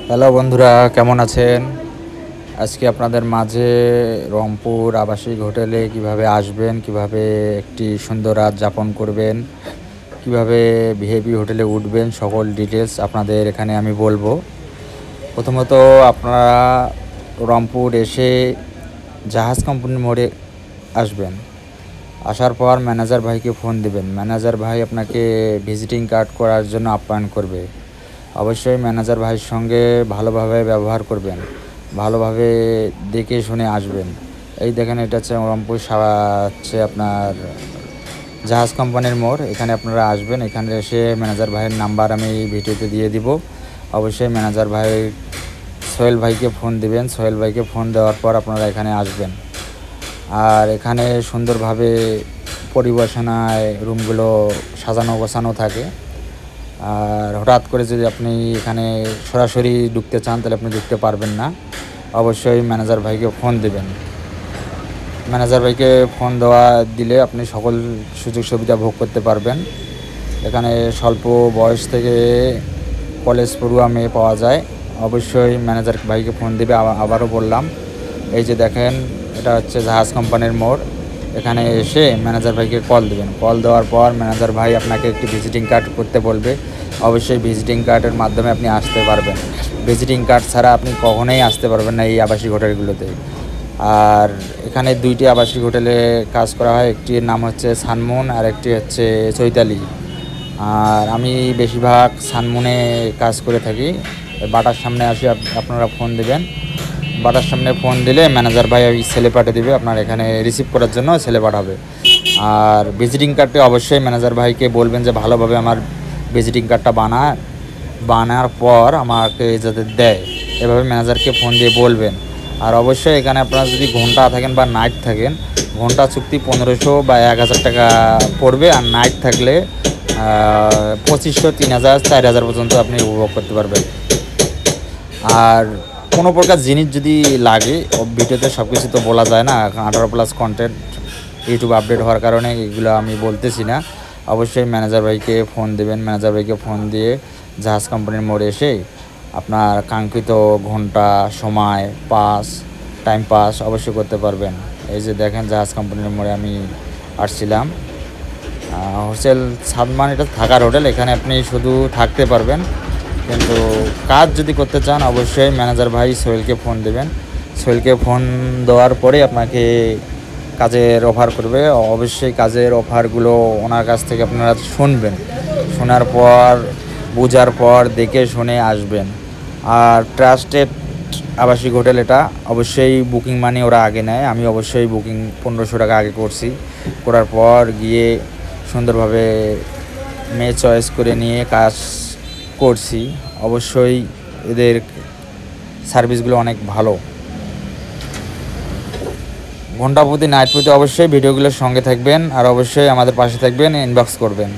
Hello বন্ধুরা, কেমন আছেন? আজকে আপনাদের মাঝে রংপুর আবাসিক হোটেলে কিভাবে আসবেন, কিভাবে একটি সুন্দর রাত যাপন করবেন, কিভাবে ভিআইপি হোটেলে উঠবেন, সকল ডিটেলস আপনাদের এখানে আমি বলবো। প্রথমত আপনারা রংপুর এসে জাহাজ কোম্পানির মোড়ে আসবেন। আসার পর ম্যানেজার ভাইকে ফোন দিবেন। ম্যানেজার ভাই আপনাকে ভিজিটিং কার্ড করার জন্য আপ্যায়ন করবে। অবশ্যই ম্যানেজার ভাইয়ের সঙ্গে ভালোভাবে ব্যবহার করবেন, ভালোভাবে দেখে শুনে আসবেন। এই দেখেন, এটা হচ্ছে রংপুর হচ্ছে আপনার জাহাজ কোম্পানির মোড়। এখানে আপনারা আসবেন। এখানে এসে ম্যানেজার ভাইয়ের নাম্বার আমি ভিডিওতে দিয়ে দিব। অবশ্যই ম্যানেজার ভাই সোহেল ভাইকে ফোন দিবেন। সোহেল ভাইকে ফোন দেওয়ার পর আপনারা এখানে আসবেন। আর এখানে সুন্দরভাবে পরিবেশনায় রুমগুলো সাজানো গোছানো থাকে। আর হঠাৎ করে যদি আপনি এখানে সরাসরি ঢুকতে চান তাহলে আপনি ঢুকতে পারবেন না। অবশ্যই ম্যানেজার ভাইকে ফোন দেবেন। ম্যানেজার ভাইকে ফোন দিলে আপনি সকল সুযোগ সুবিধা ভোগ করতে পারবেন। এখানে স্বল্প বয়স থেকে কলেজ পড়ুয়া মেয়ে পাওয়া যায়। অবশ্যই ম্যানেজার ভাইকে ফোন দেবে। আবারও বললাম, এই যে দেখেন, এটা হচ্ছে জাহাজ কোম্পানির মোড়। এখানে এসে ম্যানেজার ভাইকে কল দেবেন। কল দেওয়ার পর ম্যানেজার ভাই আপনাকে একটি ভিজিটিং কার্ড করতে বলবে। অবশ্যই ভিজিটিং কার্ডের মাধ্যমে আপনি আসতে পারবেন। ভিজিটিং কার্ড ছাড়া আপনি কখনোই আসতে পারবেন না এই আবাসিক হোটেলগুলোতে। আর এখানে দুইটি আবাসিক হোটেলে কাজ করা হয়। একটির নাম হচ্ছে সানমুন আর একটি হচ্ছে চৈতালি। আর আমি বেশিরভাগ সানমুনে কাজ করে থাকি। বাটার সামনে আসি আপনারা ফোন দেবেন। বাটার সামনে ফোন দিলে ম্যানেজার ভাই ওই ছেলে পাঠিয়ে দেবে আপনার এখানে রিসিভ করার জন্য, ছেলে পাঠাবে। আর ভিজিটিং কার্ডটি অবশ্যই ম্যানেজার ভাইকে বলবেন যে ভালোভাবে আমার ভিজিটিং কার্ডটা বানার পর আমাকে যাতে দেয়, এভাবে ম্যানেজারকে ফোন দিয়ে বলবেন। আর অবশ্যই এখানে আপনারা যদি ঘন্টা থাকেন বা নাইট থাকেন, ঘন্টা চুক্তি 1500 বা 1000 টাকা পড়বে। আর নাইট থাকলে 2500, 3000, 4000 পর্যন্ত আপনি উপভোগ করতে পারবেন। আর কোনো প্রকার জিনিস যদি লাগে, ভিডিওতে সব কিছু তো বলা যায় না, 18+ কন্টেন্ট ইউটিউব আপডেট হওয়ার কারণে এগুলো আমি বলতেছি না। অবশ্যই ম্যানেজার ভাইকে ফোন দেবেন। ম্যানেজার ভাইকে ফোন দিয়ে জাহাজ কোম্পানির মোড়ে এসে আপনার কাঙ্ক্ষিত ঘন্টা, সময়, টাইম পাস অবশ্যই করতে পারবেন। এই যে দেখেন, জাহাজ কোম্পানির মোড়ে আমি আসছিলাম। হোটেল সাদমান, এটা থাকার হোটেল। এখানে আপনি শুধু থাকতে পারবেন, কিন্তু কাজ যদি করতে চান অবশ্যই ম্যানেজার ভাই সোহেলকে ফোন দেবেন। সোহেলকে ফোন দেওয়ার পরে আপনাকে কাজের অফার করবে। অবশ্যই কাজের অফারগুলো ওনার কাছ থেকে আপনারা শুনবেন। শোনার পর, বোঝার পর দেখে শুনে আসবেন। আর ট্রাস্টেড আবাসিক হোটেল এটা। অবশ্যই বুকিং মানি ওরা আগে নেয়। আমি অবশ্যই বুকিং 1500 টাকা আগে করছি। করার পর গিয়ে সুন্দরভাবে মেয়ে চয়েস করে নিয়ে কাজ করছি। অবশ্যই এদের সার্ভিসগুলো অনেক ভালো। ঘন্টা প্রতি, নাইট প্রতি অবশ্যই ভিডিওগুলোর সঙ্গে থাকবেন। আর অবশ্যই আমাদের পাশে থাকবেন, ইনবক্স করবেন।